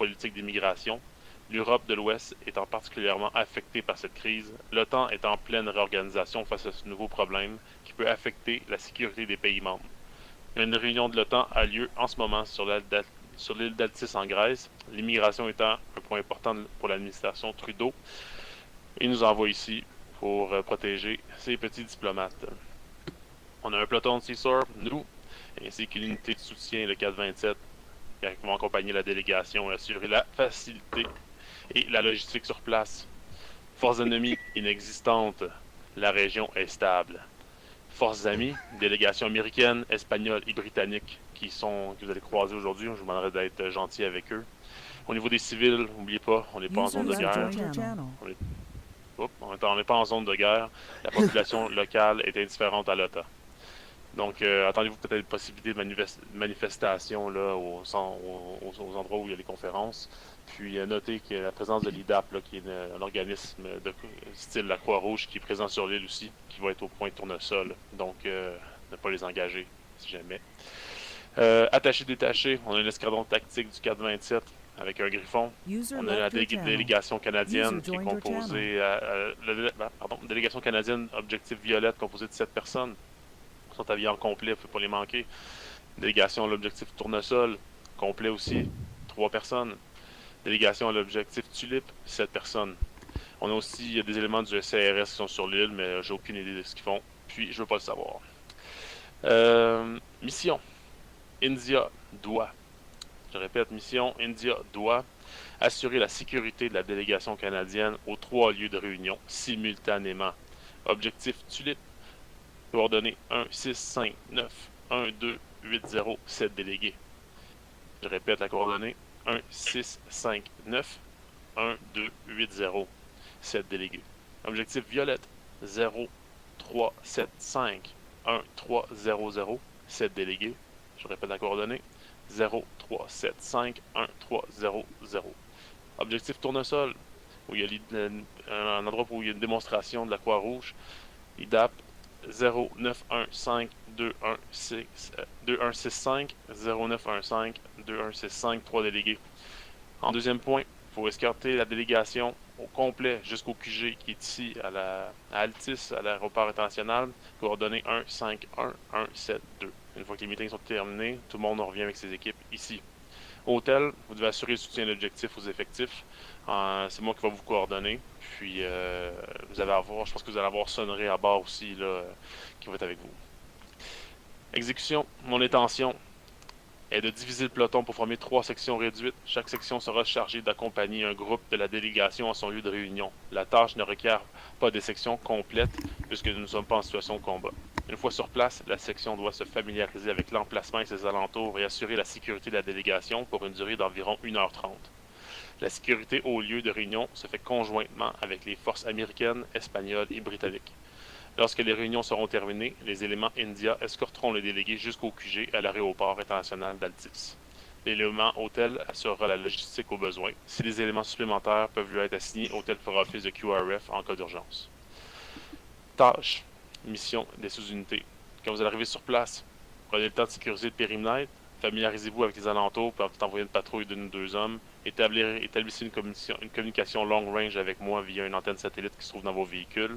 politique d'immigration. L'Europe de l'Ouest étant particulièrement affectée par cette crise, l'OTAN est en pleine réorganisation face à ce nouveau problème qui peut affecter la sécurité des pays membres. Une réunion de l'OTAN a lieu en ce moment sur l'île d'Altis en Grèce, l'immigration étant un point important pour l'administration Trudeau. Il nous envoie ici pour protéger ses petits diplomates. On a un peloton de Seasor, nous, ainsi qu'une unité de soutien, le 427, qui vont accompagner la délégation et assurer la facilité et la logistique sur place. Forces ennemies inexistantes, la région est stable. Forces amies, délégation américaine, espagnole et britannique que vous allez croiser aujourd'hui. Je vous demanderai d'être gentil avec eux. Au niveau des civils, n'oubliez pas, on n'est pas en zone de guerre. On n'est pas en zone de guerre. La population locale est indifférente à l'OTAN. Donc, attendez-vous peut-être une possibilité de manifestation là, aux endroits où il y a les conférences. Puis, notez que la présence de l'IDAP, là, qui est un organisme de style la Croix-Rouge, qui est présent sur l'île aussi, qui va être au point de tournesol. Donc, ne pas les engager, si jamais. Attaché, détaché, on a l'escadron tactique du 427 avec un griffon. On a la délégation canadienne qui est composée... délégation canadienne objectif violette composée de 7 personnes. Ils sont habillés en complet, il ne faut pas les manquer. Délégation à l'objectif tournesol, complet aussi, 3 personnes. Délégation à l'objectif tulipe, 7 personnes. On a aussi des éléments du CRS qui sont sur l'île, mais j'ai aucune idée de ce qu'ils font. Puis, je veux pas le savoir. Mission. India doit, je répète, mission India doit assurer la sécurité de la délégation canadienne aux 3 lieux de réunion simultanément. Objectif tulipe. Coordonnées 1, 6, 5, 9, 1, 2, 8, 0, 7 délégués. Je répète la coordonnée 1, 6, 5, 9, 1, 2, 8, 0, 7 délégués. Objectif violette 0, 3, 7, 5, 1, 3, 0, 0, 7 délégués. Je répète la coordonnée 0, 3, 7, 5, 1, 3, 0, 0. Objectif tournesol, où il y a un endroit où il y a une démonstration de la Croix-Rouge. IDAP 0, 9, 1, 5, 2, 1, 6, 2, 1, 6, 5, 0, 9, 1, 5, 2, 1, 6, 5, 3 délégués. En deuxième point, il faut escorter la délégation au complet jusqu'au QG qui est ici à Altis, à l'aéroport international, coordonnées 1, 5, 1, 1, 7, 2. Une fois que les meetings sont terminés, tout le monde revient avec ses équipes ici. Hôtel, vous devez assurer le soutien de l'objectif aux effectifs. C'est moi qui vais vous coordonner. Puis, je pense que vous allez avoir sonnerie à bord aussi, là, qui va être avec vous. Exécution, mon intention est de diviser le peloton pour former 3 sections réduites. Chaque section sera chargée d'accompagner un groupe de la délégation à son lieu de réunion. La tâche ne requiert pas des sections complètes puisque nous ne sommes pas en situation de combat. Une fois sur place, la section doit se familiariser avec l'emplacement et ses alentours et assurer la sécurité de la délégation pour une durée d'environ 1h30. La sécurité au lieu de réunion se fait conjointement avec les forces américaines, espagnoles et britanniques. Lorsque les réunions seront terminées, les éléments India escorteront les délégués jusqu'au QG à l'aéroport international d'Altis. L'élément hôtel assurera la logistique aux besoins. Si les éléments supplémentaires peuvent lui être assignés, hôtel fera office de QRF en cas d'urgence. Tâches. Mission des sous-unités. Quand vous arrivez sur place, prenez le temps de sécuriser le périmètre, familiarisez-vous avec les alentours, puis envoyer une patrouille d'une ou 2 hommes, établissez une communication long range avec moi via une antenne satellite qui se trouve dans vos véhicules.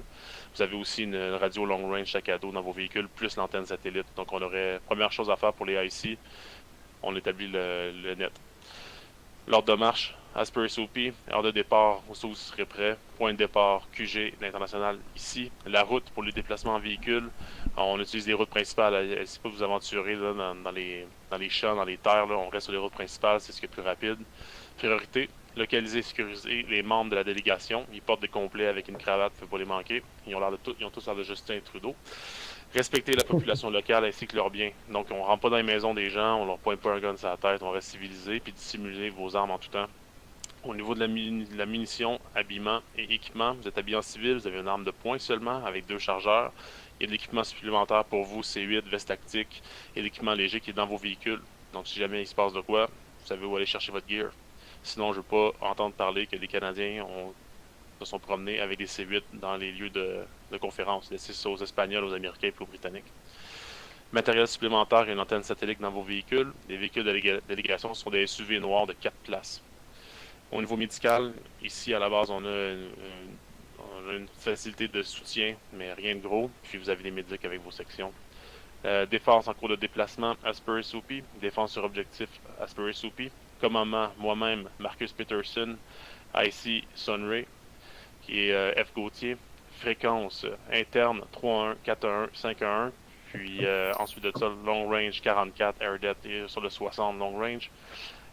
Vous avez aussi une radio long range sac à dos dans vos véhicules, plus l'antenne satellite. Donc on aurait, première chose à faire pour les IC, on établit le net. L'ordre de marche, as per SOP, heure de départ, où vous serez prêt, point de départ, QG, l'international ici. La route pour les déplacements en véhicule, on utilise les routes principales, n'essayez pas de vous aventurer là, dans les champs, dans les terres, là, on reste sur les routes principales, c'est ce qui est plus rapide. Priorité, localiser et sécuriser les membres de la délégation. Ils portent des complets avec une cravate, il ne faut pas les manquer. Ils ont tous l'air de Justin Trudeau. Respecter la population locale ainsi que leurs biens. Donc, on ne rentre pas dans les maisons des gens, on leur pointe pas un gun sur la tête, on reste civilisé, puis dissimuler vos armes en tout temps. Au niveau de la munition, habillement et équipement, vous êtes habillé en civil, vous avez une arme de poing seulement avec 2 chargeurs. Il y a de l'équipement supplémentaire pour vous, C8, veste tactique et l'équipement léger qui est dans vos véhicules. Donc, si jamais il se passe de quoi, vous savez où aller chercher votre gear. Sinon, je ne veux pas entendre parler que les Canadiens se sont promenés avec des C8 dans les lieux de conférence. Laissez ça aux Espagnols, aux Américains et aux Britanniques. Matériel supplémentaire et une antenne satellite dans vos véhicules. Les véhicules de délégation sont des SUV noirs de 4 places. Au niveau médical, ici à la base, on a une facilité de soutien, mais rien de gros. Puis vous avez des médics avec vos sections. Défense en cours de déplacement, Asper Soupy. Défense sur objectif, Asper Soupy. Commandement, moi-même, Marcus Peterson. IC Sunray, qui est F. Gauthier. Fréquence interne 3-1, 4-1, 5-1. Puis ensuite de ça, long range 44, airdet et sur le 60 long range.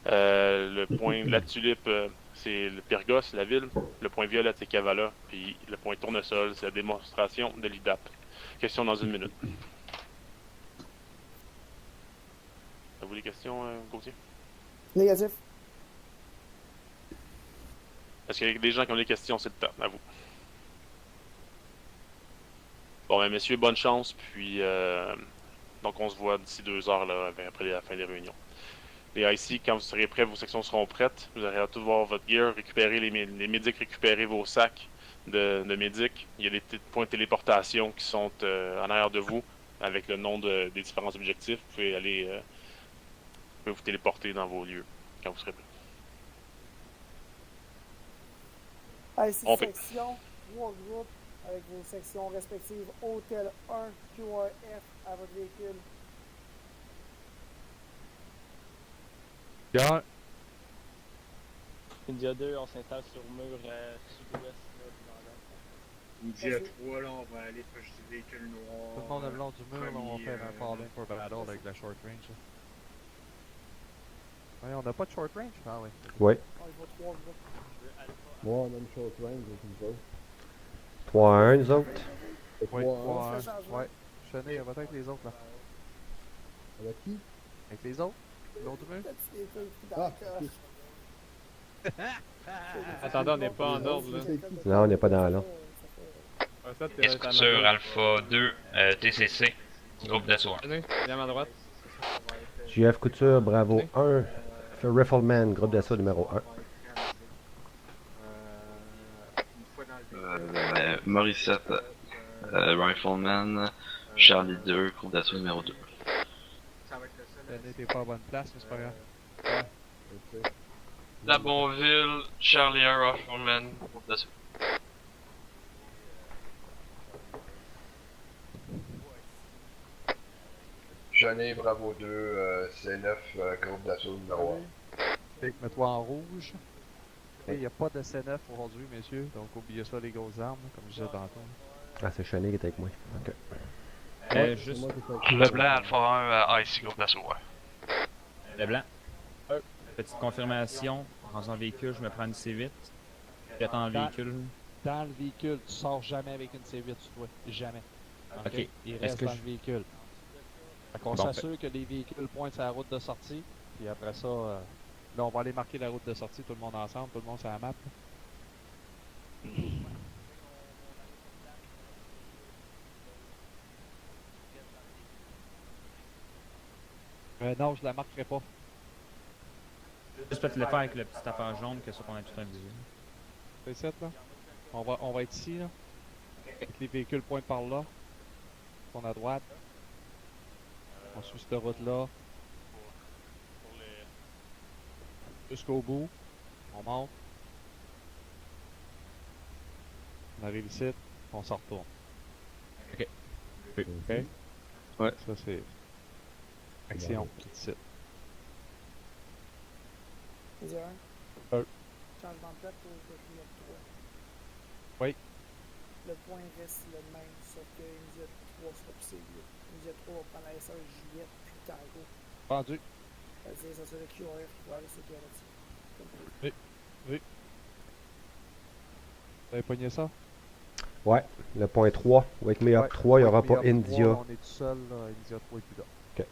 Le point, la tulipe, c'est le Pyrgos, la ville. Le point violet, c'est Kavala. Puis le point tournesol, c'est la démonstration de l'IDAP. Question dans 1 minute. Avez-vous des questions, Gauthier? Négatif. Est-ce qu'il y a des gens qui ont des questions? C'est le temps, à vous. Bon, ben, messieurs, bonne chance. Puis, donc, on se voit d'ici 2 heures, là, après la fin des réunions. Les IC, quand vous serez prêts, vos sections seront prêtes. Vous aurez à tout voir votre gear, récupérer les médics, récupérer vos sacs de médics. Il y a des petits points de téléportation qui sont en arrière de vous, avec le nom des différents objectifs. Vous pouvez aller, vous pouvez vous téléporter dans vos lieux quand vous serez prêts. IC section, 3 groupes avec vos sections respectives. Hôtel 1, QRF à votre véhicule. Gars, India 2, on s'installe sur le mur sud-ouest. India 3, là, on va aller projeter des véhicules noirs. tout le monde est le long du mur, là, on va faire un falling for battle avec la short range. Là. Ouais, on n'a pas de short range? Ah oui. Ouais. On y va 3 groupes. Ouais, on a une short range avec nous autres. 3-1, nous autres. Oui, 3-1. ouais. Cheney, elle va être avec les autres là. Avec qui? Avec les autres? L'autre mur? Ah, Attendez, on n'est pas en ordre là. Là, on n'est pas dans l'ordre. Escouture Alpha 2, TCC, groupe d'assaut 1. Viens à droite. JF Couture, Bravo 1. Rifleman, groupe d'assaut numéro 1. Morissette, Rifleman, Charlie 2, groupe d'assaut numéro 2. Cheney, t'es pas à bonne place, mais c'est pas grave. La Bonville, Charlie 1, Rifleman, groupe d'assaut. Cheney, Bravo 2, C9, groupe d'assaut numéro 1. Mets-toi en rouge. Il n'y a pas de C9 aujourd'hui, messieurs, donc oubliez ça, les grosses armes, comme je disais tantôt. Ah, c'est Cheney qui est avec moi. Ok. Juste Le blanc, Alpha 1, IC, groupe d'assaut 1. Le blanc. Petite confirmation. Dans un véhicule, je me prends une C8. J'attends le véhicule. Dans le véhicule, tu sors jamais avec une C8 sur toi. Jamais. Ok. Il Est-ce reste que dans le véhicule. Fait qu'on Bon, s'assure que les véhicules pointent sur la route de sortie. Puis après ça, là, on va aller marquer la route de sortie, tout le monde ensemble, tout le monde sur la map. Là. Non, je la marquerai pas. Juste peut-être le faire avec le petit affaire jaune, que ça qu'on a tout un visuel. C'est ça, là. On va être ici, là. Avec les véhicules pointent par là. On à droite. On suit cette route-là. Jusqu'au bout. On monte. On arrive ici. On s'en retourne. Ok. Ok? Ouais. Ça, c'est... Action, tout de suite. India 1. Changement de plate pour India 3. Oui. Le point reste le même, sauf que India 3 sera poussé vite. India 3 va prendre la SR Juliette puis Tango. Pendu. C'est-à-dire, ça serait le QRF pour aller sur Galaxy. Oui. Oui. Vous avez pogné ça? Ouais, le point 3. Wake Me Up 3, il n'y aura pas India. On est tout seul, là. India 3 est plus là. Ok.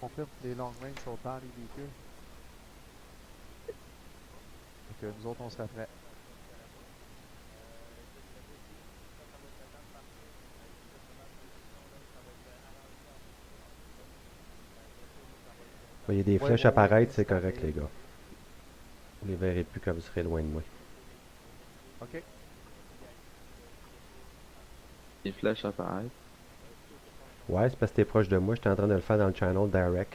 Confirme que les long range sont dans les véhicules. Donc nous autres on serait prêts. Vous voyez des flèches apparaître, c'est correct, les gars. Vous les verrez plus quand vous serez loin de moi. Ok. Les flèches apparaissent. Ouais, c'est parce que t'es proche de moi. J'étais en train de le faire dans le channel direct.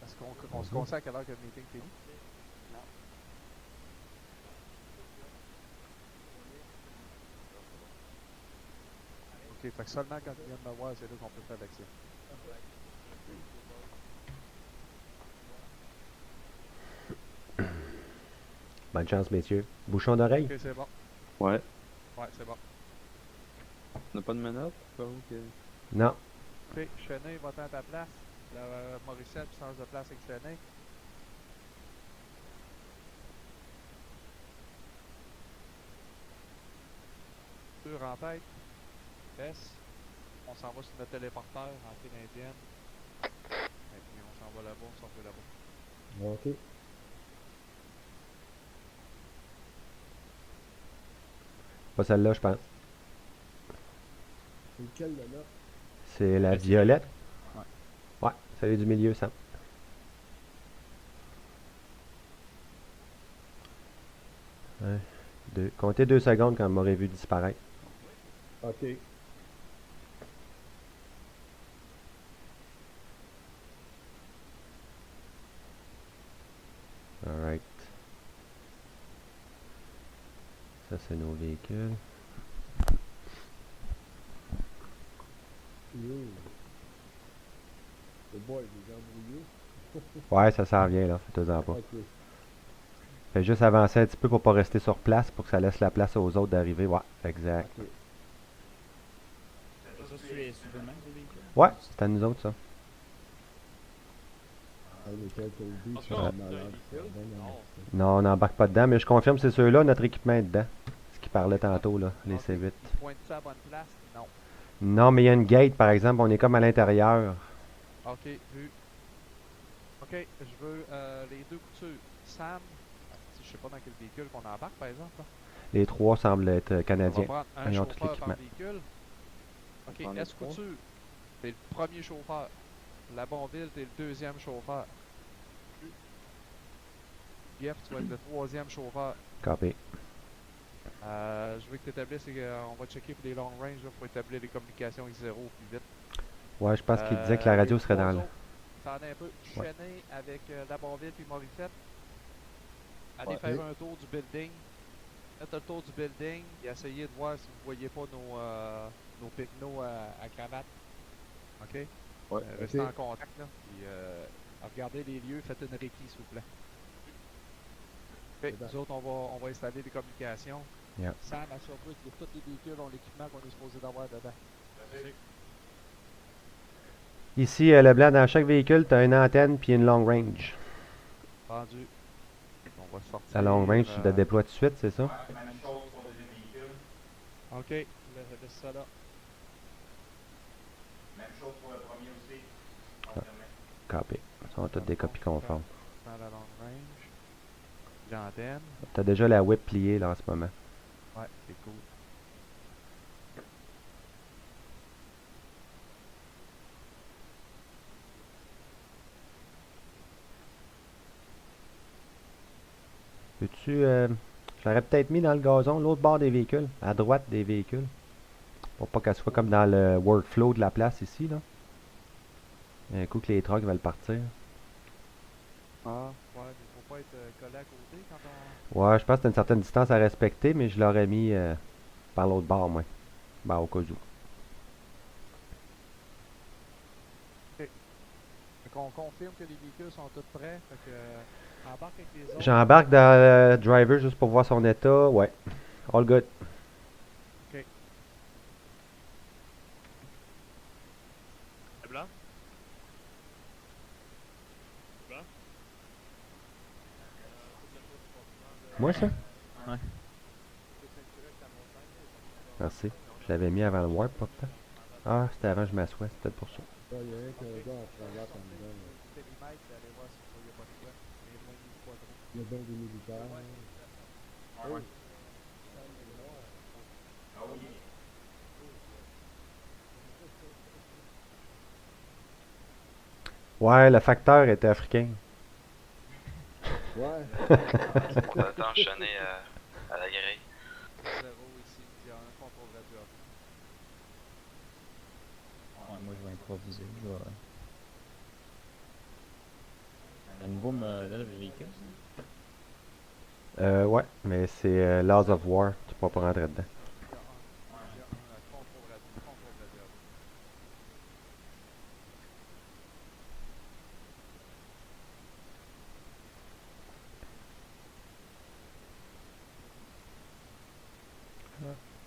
Est-ce qu'on se consacre à quelle heure que le meeting finit? Ok, fait que seulement quand ils viennent me voir, c'est là qu'on peut faire l'accès. Bonne chance, messieurs. Bouchon d'oreille? Ok, c'est bon. Ouais. Ouais, c'est bon. On n'a pas de menottes? Non. Ok, Chenet, va-t'en à ta place. Morissette, change de place avec Chenet. Sur en tête. S. On s'en va sur notre téléporteur en file indienne. Et puis on s'en va là-bas, on s'en va là-bas. Ok. Pas celle-là, je pense. C'est lequel là? C'est la violette. Ouais. Ouais, celle du milieu, Sam. Un, deux. Comptez 2 secondes quand vous m'aurez vu disparaître. Ok. Alright. Ça, c'est nos véhicules. Yo. Le boy, il est embrouillé. Ouais, ça s'en vient, là. Faites-en pas. Ok. Fait juste avancer un petit peu pour pas rester sur place, pour que ça laisse la place aux autres d'arriver. Ouais, exact. Ok. Ça, c'est Superman, le véhicule? Ouais, c'est à nous autres, ça. Ah, lequel t'as oublié, Parce c'est qu'on- malade. Non, on n'embarque pas dedans, mais je confirme c'est ceux-là, notre équipement est dedans. Ce qui parlait tantôt, là, les Ok, C8. il pointe-tu à la bonne place? Non. Non, mais il y a une gate, par exemple, on est comme à l'intérieur. Ok, vu. Ok, je veux les deux coutures. Sam, je sais pas dans quel véhicule qu'on embarque par exemple. Là. Les trois semblent être On va canadiens. prendre un Ils ont tout chauffeur par l'équipement. véhicule. Ok, On en a S couture, t'es le premier chauffeur. La Bonville, t'es le deuxième chauffeur. Jeff, tu vas être le troisième chauffeur. Copy. Je veux que tu établisses, on va checker pour les long range, il faut établir les communications X0 au plus vite. Ouais, je pense qu'il disait que la radio les serait trois dans le... autres, t'en as un peu chaîné avec la Bonville puis Morissette. Allez Ouais. faire un tour du building. Faites le tour du building et essayez de voir si vous voyez pas nos picnos à cravate. Ok? Ouais. Restez Ok. en contact là. Puis regardez les lieux, faites une réquis s'il vous plaît. Ok, C'est nous autres on va installer les communications. Yeah. Sam, assure-toi que tous les véhicules ont l'équipement qu'on est supposé d'avoir dedans. Ici, Leblanc, dans chaque véhicule, tu as une antenne puis une long range. Vendu. On va sortir. La long range, tu la déploies tout de suite, c'est ça? Ok, laisse ça là. Copy. Ce sont toutes des copies conformes. Dans la long range. L'antenne. Tu as déjà la whip pliée là en ce moment. Ouais, c'est cool. Peux-tu... je l'aurais peut-être mis dans le gazon, l'autre bord des véhicules, à droite des véhicules. Pour pas qu'elle soit comme dans le workflow de la place ici, là. Un coup que les trucks veulent partir. Ah, ouais, mais faut pas être collé à côté quand on... Ouais, je pense que t'as une certaine distance à respecter, mais je l'aurais mis par l'autre bord, moi. Ben, au cas où. Fait qu'on confirme que les véhicules sont tous prêts. Fait que, embarque avec les autres. J'embarque dans le driver juste pour voir son état. Ouais. All good. Ok. C'est blanc? Blanc? Moi, ça? Ouais. Merci. Je l'avais mis avant le warp, pourtant. Ah, c'était avant que je m'assoie, c'est peut-être pour ça. Il y a rien qu'un gars en travers en dedans. Périmètre, allez voir si vous voyez pas de quoi. Éloignez-vous pas trop. Il y a bien des militaires. Ouais. Ouais, le facteur était africain. Ouais. On attend enchaîné à la grille. 0 ici, il y a un contrôle radio. Ouais, moi je vois pas visé. Un nouveau modèle de véhicule, ça? Ouais, mais c'est Laws of War. Tu peux pas rentrer dedans. Il y a un contrôle radio.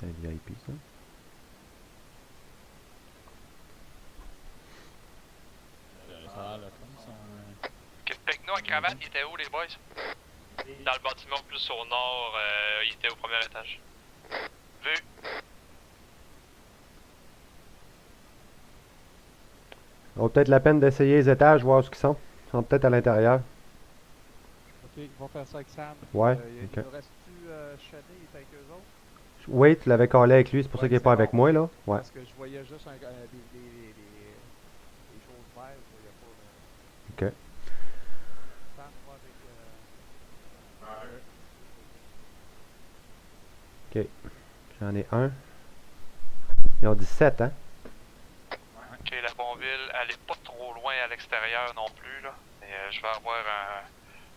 C'est un VIP, ça. Ça a l'air le fun, son... Ok, Pecno à cravate, il était où les boys? Dans le bâtiment plus au nord, il était au premier étage. Vu. Ça vaut peut-être la peine d'essayer les étages, voir ce qu'ils sont. Ils sont peut-être à l'intérieur. Ok, ils vont faire ça avec Sam. Ouais, Il ok. nous reste-tu Shadé, il est avec eux autres? Oui, tu l'avais collé avec lui, c'est pour ça Ouais, qu'il est c'est pas bon. avec moi, là. Ouais. Parce que je voyais juste des choses vertes, je voyais pas. Ok. Sam va avec. Ok. J'en ai un. Ils ont 17, hein? Ok, la Bonville, elle est pas trop loin à l'extérieur non plus, là. Et je vais avoir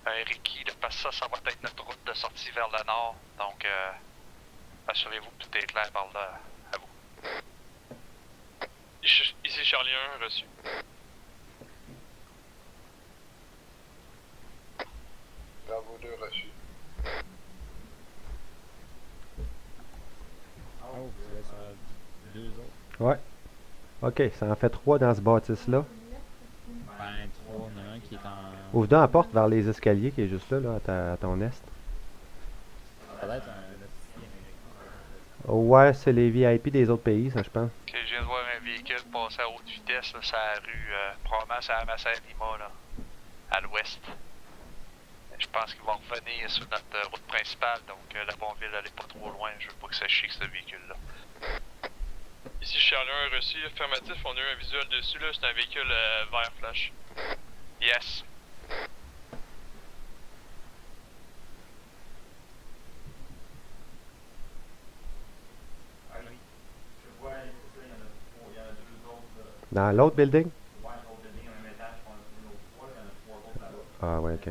un Ricky, là, parce que ça va être notre route de sortie vers le nord. Donc, assurez-vous que tout est clair par là à vous. Ici Charlie 1, reçu. Bravo 2 reçu. Oh, tu laisses deux autres. Ouais. Ok, ça en fait 3 dans ce bâtisse-là. Ben, trois, il y en a un qui est en... Ouvre donc la porte vers les escaliers qui est juste là, à ton est. Ça doit être un... Ouais, c'est les VIP des autres pays, ça, je pense. Ok, je viens de voir un véhicule passer à haute vitesse, là, sur la rue, probablement c'est à Massa-Lima, là, à l'ouest. Je pense qu'il va revenir sur notre route principale, donc la Bonville, elle est pas trop loin, je veux pas que ça chie ce véhicule-là. Ici Charlie 1 reçu, affirmatif, on a eu un visuel dessus, là, c'est un véhicule vert flash. Yes. Dans l'autre building? Ah ouais, ok.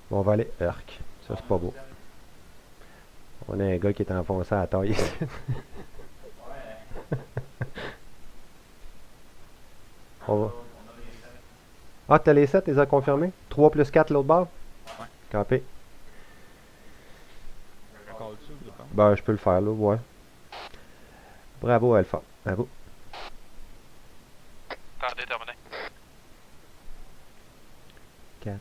Bon, on va aller. Urk. Ça, c'est pas beau. On a un gars qui est enfoncé à la taille ici. On va. Ah, t'as les 7, les as confirmés? 3 plus 4 l'autre bord? Ouais. Campé. Encore dessus, je pense. Ben, je peux le faire, là, ouais. Bravo, Alpha. Bravo. Temps déterminé. 4.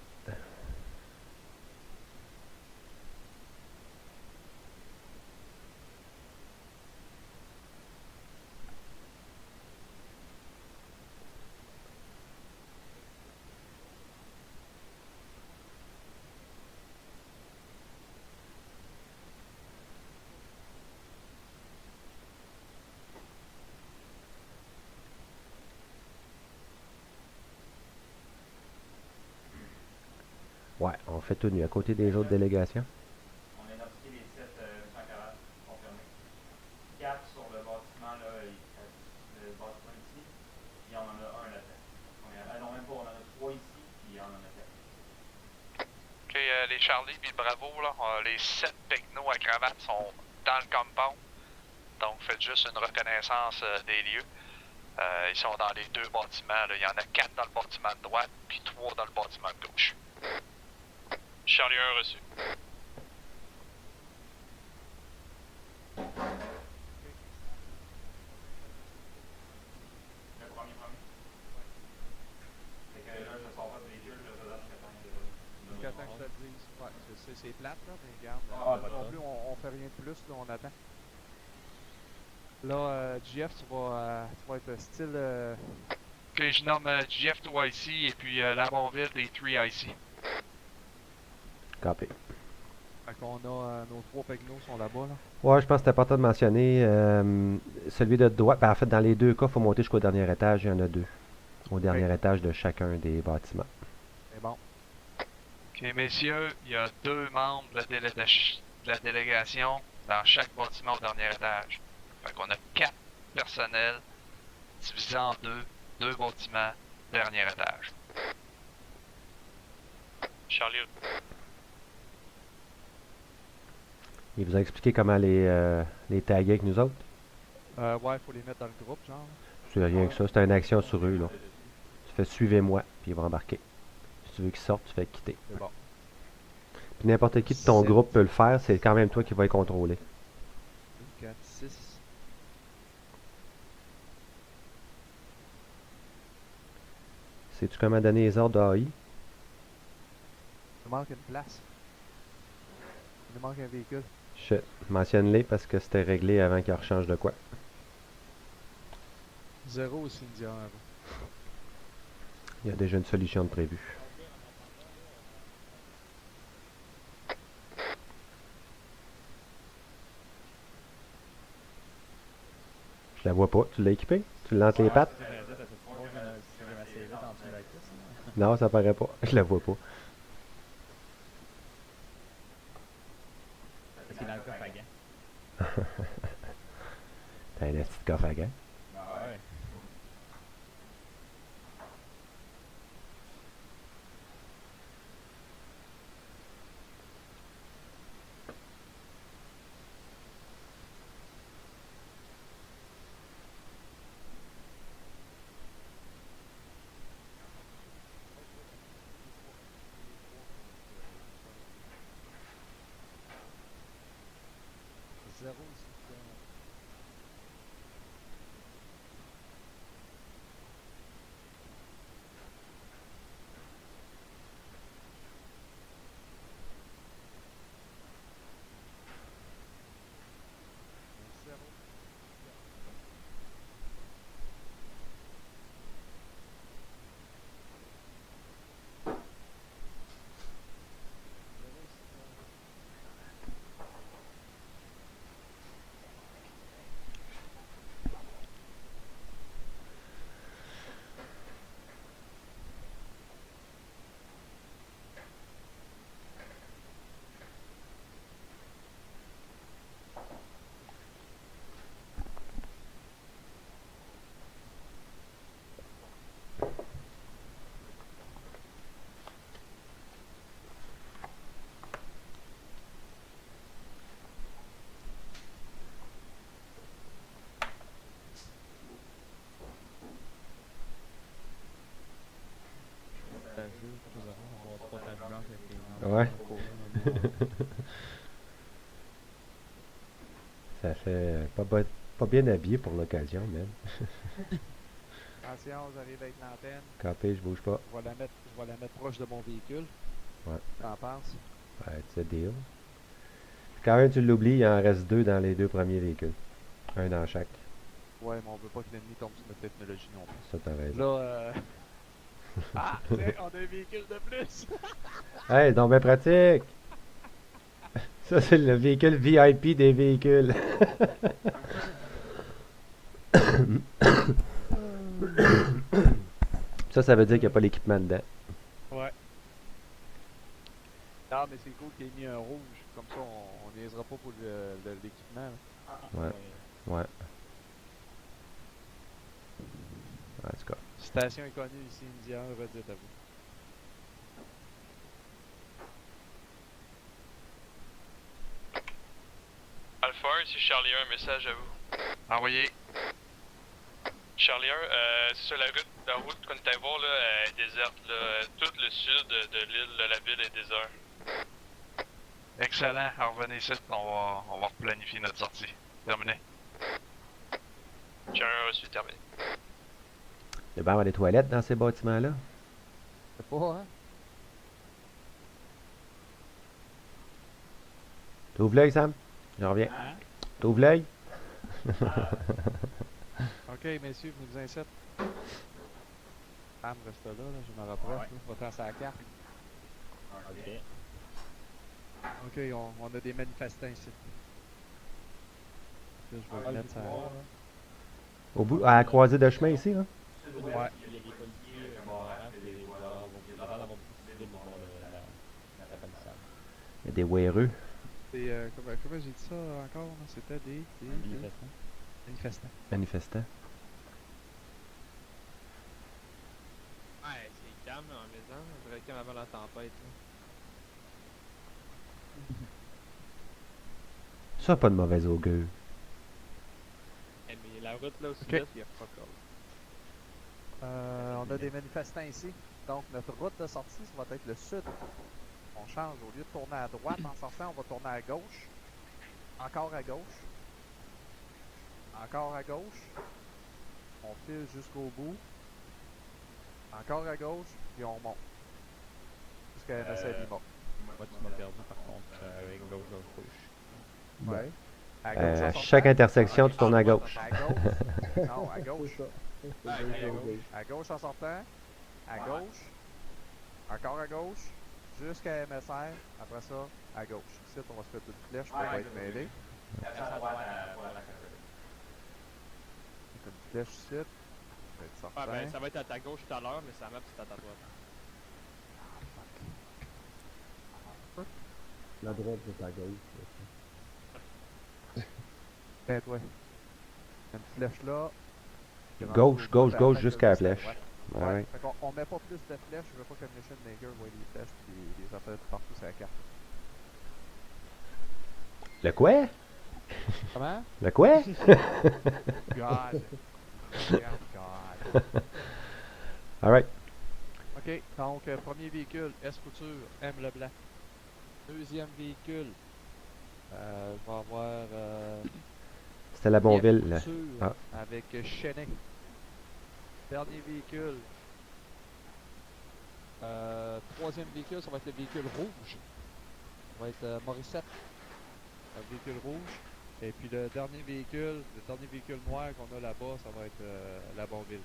Ouais, on fait tout nu à côté des autres délégations. On a identifié les 7 140 confirmés. 4 sur le bâtiment, là, le bâtiment ici, puis on en a un là-dedans. Non, même pas, on en a 3 ici, puis on en a 4. Ok, les Charlie puis Bravo, là, les 7 Pecno à cravate sont dans le compound. Donc, faites juste une reconnaissance des lieux. Ils sont dans les deux bâtiments, là. Il y en a 4 dans le bâtiment de droite, puis 3 dans le bâtiment de gauche. Charlie 1 reçu. Le premier. Fait que là, je sors pas de véhicule, je te donne Jusqu'à temps que je te le dise. Ouais, c'est plate, là, mais regarde. Ah, pas non ça. plus, on fait rien de plus, là, on attend. Là, GF, tu vas être style. Ok, je nomme GF 3 ici et puis la Bonville des 3 ici. Campé. Fait qu'on a nos 3 Pegnos sont là-bas, là. Ouais, je pense que c'était important de mentionner. Celui de droite, ben, en fait, dans les deux cas, il faut monter jusqu'au dernier étage. Il y en a 2. Au dernier étage de chacun des bâtiments. C'est bon. Ok, messieurs, il y a 2 membres de la délégation dans chaque bâtiment au dernier étage. Fait qu'on a 4 personnels divisés en deux bâtiments, dernier étage. Charlie, Il vous a expliqué comment les taguer avec nous autres? Ouais, faut les mettre dans le groupe, genre. C'est rien que ça, c'est une action sur eux, là. Tu fais suivez-moi, puis ils vont embarquer. Si tu veux qu'ils sortent, tu fais quitter. C'est bon. Puis n'importe qui de ton Sept. groupe peut le faire, c'est quand même toi qui vas les contrôler. 4, 6. Sais-tu comment donner les ordres à AI? Il nous manque une place. Il nous manque un véhicule. Shit. Mentionne-les parce que c'était réglé avant qu'ils rechangent de quoi. 0 aussi, India. Il y a déjà une solution de prévue. Je la vois pas. Tu l'as équipé? Tu lances les pattes? Non, ça paraît pas. Je la vois pas. Parce qu'il est dans le coffre à gants. T'as un petit coffre à gants. Ouais. Zéro aussi. Ouais. Ça fait pas bien habillé pour l'occasion, même. Attention, j'arrive avec l'antenne. Capé, je bouge pas. Je vais la mettre proche de mon véhicule. Ouais. T'en penses? Ouais, c'est deal. Quand même, tu l'oublies, il en reste 2 dans les 2 premiers véhicules. Un dans chaque. Ouais, mais on veut pas que l'ennemi tombe sur notre technologie non plus. Ça, t'as raison. Là, ah, tiens, on a un véhicule de plus! Hey, donc bien pratique! Ça, c'est le véhicule VIP des véhicules. Ça veut dire qu'il n'y a pas l'équipement dedans. Ouais. Non, mais c'est cool qu'il ait mis un rouge. Comme ça, on niaisera pas pour l'équipement. Ouais. Ouais. En tout cas. Station inconnue ici, India, redite à vous. Alpha 1, ici Charlie 1, message à vous. Envoyé. Charlie 1, c'est sur la route qu'on était à voir, là, est déserte, là. Tout le sud de l'île, de la ville est désert. Excellent, alors revenez ici, on va planifier notre sortie. Terminé. Charlie 1 reçu, terminé. Il y a bien avoir des toilettes dans ces bâtiments-là. C'est pas, hein? T'ouvres l'œil, Sam? J'en reviens. T'ouvres l'œil? Ok, messieurs, venez-vous ici. Sam, reste là, je me rapproche. Ouais. On va tracer la carte. Ok. Ok, on a des manifestants ici. Là, je vais mettre ça. Au bout, à la croisée de chemin ici, là? Ouais. Il y a des policiers morts et avant d'avoir décidé de voir la palissade. Il y a des wéreux. C'est, comment j'ai dit ça encore? Là? C'était des manifestants. Manifestant. Ouais, c'est calme en maison. On dirait comme avant la tempête. Là. Ça, pas de mauvaise augure. Eh, mais la route là au sud-est, il y a pas encore. On a des manifestants ici. Donc, notre route de sortie, ça va être le sud. On change. Au lieu de tourner à droite en sortant, on va tourner à gauche. Encore à gauche. Encore à gauche. On file jusqu'au bout. Encore à gauche, puis on monte. Jusqu'à MSA Lima. Moi, tu m'as perdu par contre avec gauche. Ouais. À À chaque intersection, tu tournes à gauche. À gauche. Non, à gauche. À gauche en sortant. À gauche. Encore à gauche. Jusqu'à MSR. Après ça, à gauche. Ici, on va se faire une flèche pour pas être mêlé. Une flèche ici. Ça va être certain. Ouais, ben, ça va être à ta gauche tout à l'heure, mais ça map c'est à ta droite. La droite est à gauche. Ben, ouais. Une flèche là. Gauche jusqu'à la flèche. Ouais. Ouais. Fait qu'on met pas plus de flèches. Je veux pas que Mission Maker voit les flèches et les affaires partout sur la carte. Le quoi? Comment? Le quoi? God. God. Alright. Ok, donc premier véhicule, S-Couture, M. Leblanc. Deuxième véhicule, va avoir C'était la Bonville. Là. Couture Ah. avec Chenet. Dernier véhicule, troisième véhicule, ça va être le véhicule rouge. Ça va être Morissette, un véhicule rouge. Et puis le dernier véhicule noir qu'on a là-bas, ça va être la Bonville.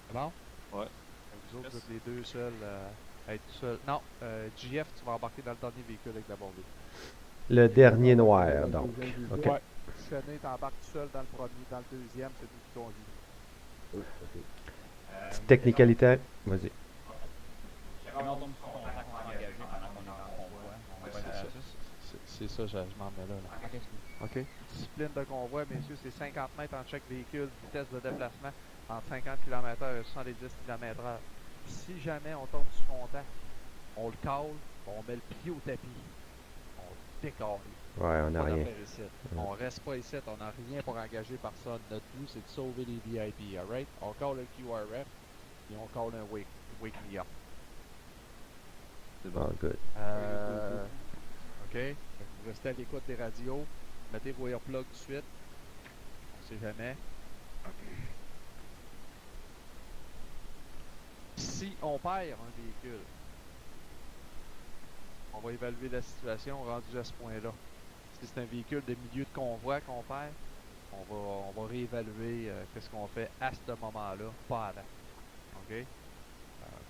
C'est bon? Ouais. Vous autres, vous êtes les deux seuls à être seuls. Non, JF, tu vas embarquer dans le dernier véhicule avec la Bonville. Le dernier noir, donc. Ok. Ouais. Chenet, t'embarques tout seul dans le premier, dans le deuxième, c'est lui qui conduit. Petite technicalité. Vas-y. J'avais entendu son contact engagé pendant qu'on est en convoi. C'est ça, je m'en mets là. Ok. Discipline de convoi, messieurs, c'est 50 mètres entre chaque véhicule, vitesse de déplacement entre 50 km/h et 70 km/h. Si jamais on tombe sur contact, on le cale, on met le pied au tapis. On décolle. Ouais, on n'a Pas rien. d'affaire ici. On reste pas ici, on n'a rien pour engager personne. Notre but, c'est de sauver les VIP, alright? On call le QRF et on call un wake me up. C'est bon, good. Ok. Vous restez à l'écoute des radios. Mettez vos earplugs tout de suite. On sait jamais. Si on perd un véhicule, on va évaluer la situation rendu à ce point-là. Si c'est un véhicule de milieu de convoi qu'on perd, on va réévaluer qu'est-ce qu'on fait à ce moment-là, pas avant. Ok?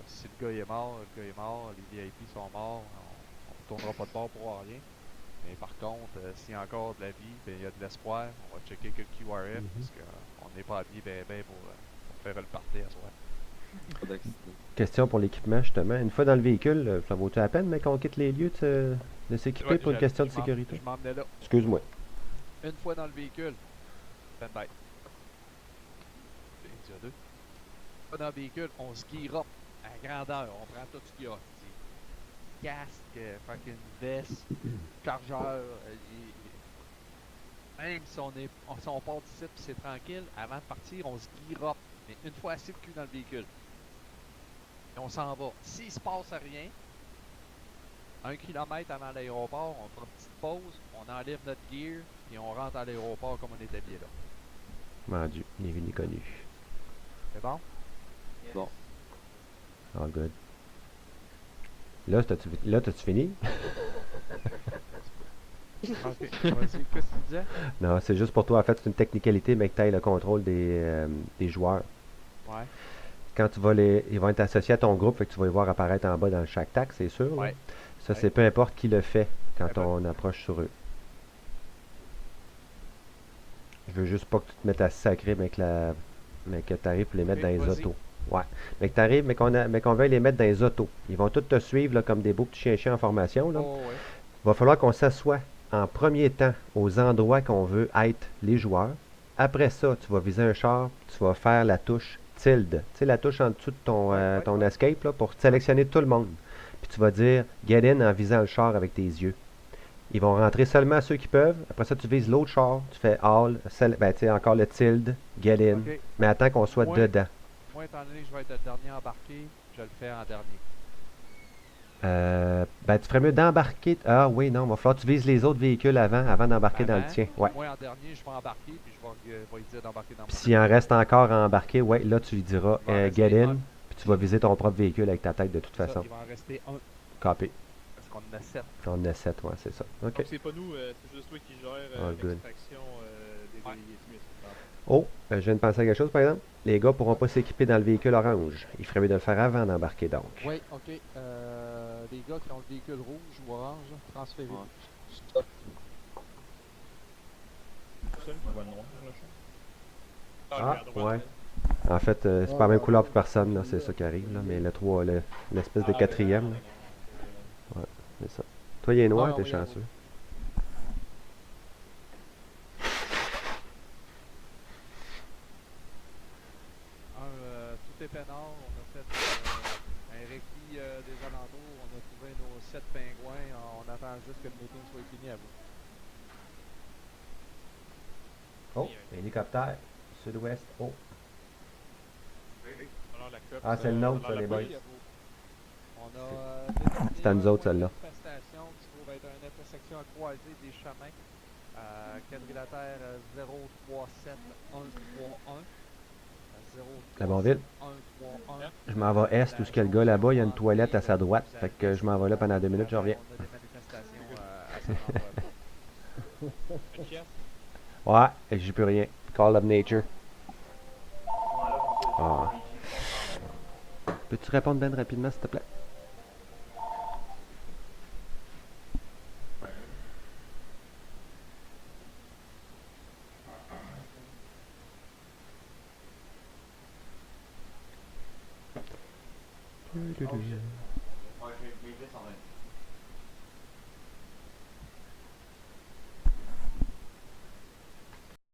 Si le gars est mort, les VIP sont morts, on ne tournera pas de bord pour rien. Mais par contre, s'il y a encore de la vie, ben, il y a de l'espoir. On va checker que le QRF, parce qu'on n'est pas habillé ben pour faire le party à soi. Pas d'accident. Question pour l'équipement, justement. Une fois dans le véhicule, ça vaut-tu la peine, mais qu'on quitte les lieux de s'équiper Ouais, pour une question de sécurité? Je m'emmenais là. Excuse-moi. Une fois dans le véhicule, stand by. Une deux. Une fois dans le véhicule, on se gear up à grandeur. On prend tout ce qu'il y a. Casque, fucking veste, chargeur. Même si on part d'ici et c'est tranquille, avant de partir, on se gear up. Mais une fois assis le cul dans le véhicule, et on s'en va. S'il se passe rien, 1 kilomètre avant l'aéroport, on prend une petite pause, on enlève notre gear, et on rentre à l'aéroport comme on était bien là. Mon Dieu, ni vu ni connu. C'est bon? Bon. All good. Là, t'as-tu fini? Ok, vas-y, qu'est-ce que tu disais? Non, c'est juste pour toi. En fait, c'est une technicalité, mais que tu ailles le contrôle des joueurs. Ouais. Quand tu vas ils vont être associés à ton groupe, fait que tu vas les voir apparaître en bas dans chaque tag, c'est sûr. Là. Ouais. Ça, c'est peu importe qui le fait quand on approche sur eux. Je veux juste pas que tu te mettes à sacrer, mais que tu arrives pour les mettre dans les autos. Ouais. Mais que tu arrives, mais qu'on veuille les mettre dans les autos. Ils vont tous te suivre là, comme des beaux petits chiens en formation. Là. Oh, ouais. va falloir qu'on s'assoie en premier temps aux endroits qu'on veut être les joueurs. Après ça, tu vas viser un char, tu vas faire la touche tilde. Tu sais, la touche en dessous de ton escape là, pour sélectionner tout le monde. Puis tu vas dire get in en visant le char avec tes yeux. Ils vont rentrer seulement ceux qui peuvent. Après ça, tu vises l'autre char, tu fais all, ben tu sais, encore le tilde, get in. Ok. Mais attends qu'on soit Moi- dedans. Moi, étant donné que je vais être le dernier embarqué, je le fais en dernier. Ben tu ferais mieux d'embarquer. Ah oui, non, il va falloir que tu vises les autres véhicules avant d'embarquer dans le tien. Ouais. Moi, en dernier, je vais embarquer, puis je vais lui dire d'embarquer dans Puis mon s'il en reste encore à embarquer, ouais, là tu lui diras Il va en get rester in, un. puis tu vas viser ton propre véhicule avec ta tête de toute Ça, façon. il va en rester un, Copy. parce qu'on en a 7. On en a 7, ouais, c'est ça. OK. Donc c'est pas nous, c'est juste toi qui gère All good. l'extraction des délégués. Oh, je viens de penser à quelque chose par exemple. Les gars pourront pas s'équiper dans le véhicule orange. Il ferait mieux de le faire avant d'embarquer donc. Oui, ok. Les gars qui ont le véhicule rouge ou orange, transférez. Ouais. Seul qui voit le noir, là, Ah, ouais. En fait, c'est pas la même couleur pour personne, là, c'est ça qui arrive, là, mais l'espèce de quatrième, là. Ouais, c'est ça. Toi, il est noir, Ah, t'es oui, chanceux. Tout est peinard, on a fait un récit des alentours, on a trouvé nos 7 pingouins, on attend juste que le meeting soit fini à vous. Oh, hélicoptère, sud-ouest, oh. Alors la COP, Ah, c'est le nôtre, ça, alors les la boys. police, On a déterminé C'est à nous autres, celle-là. une manifestation qui se trouve être une intersection croisée des chemins quadrilatère 037131. La Bonville. 131. Je m'en vais est, où ce qu'il y a le gars là-bas, il y a une toilette à sa droite. Fait que je m'en vais là pendant 2 minutes, je reviens. On a des manifestations à cet endroit-là. Ouais, et j'ai plus rien. Call of Nature. Ah. Peux-tu répondre Ben rapidement, s'il te plaît? Ouais, je vais les 10 en même.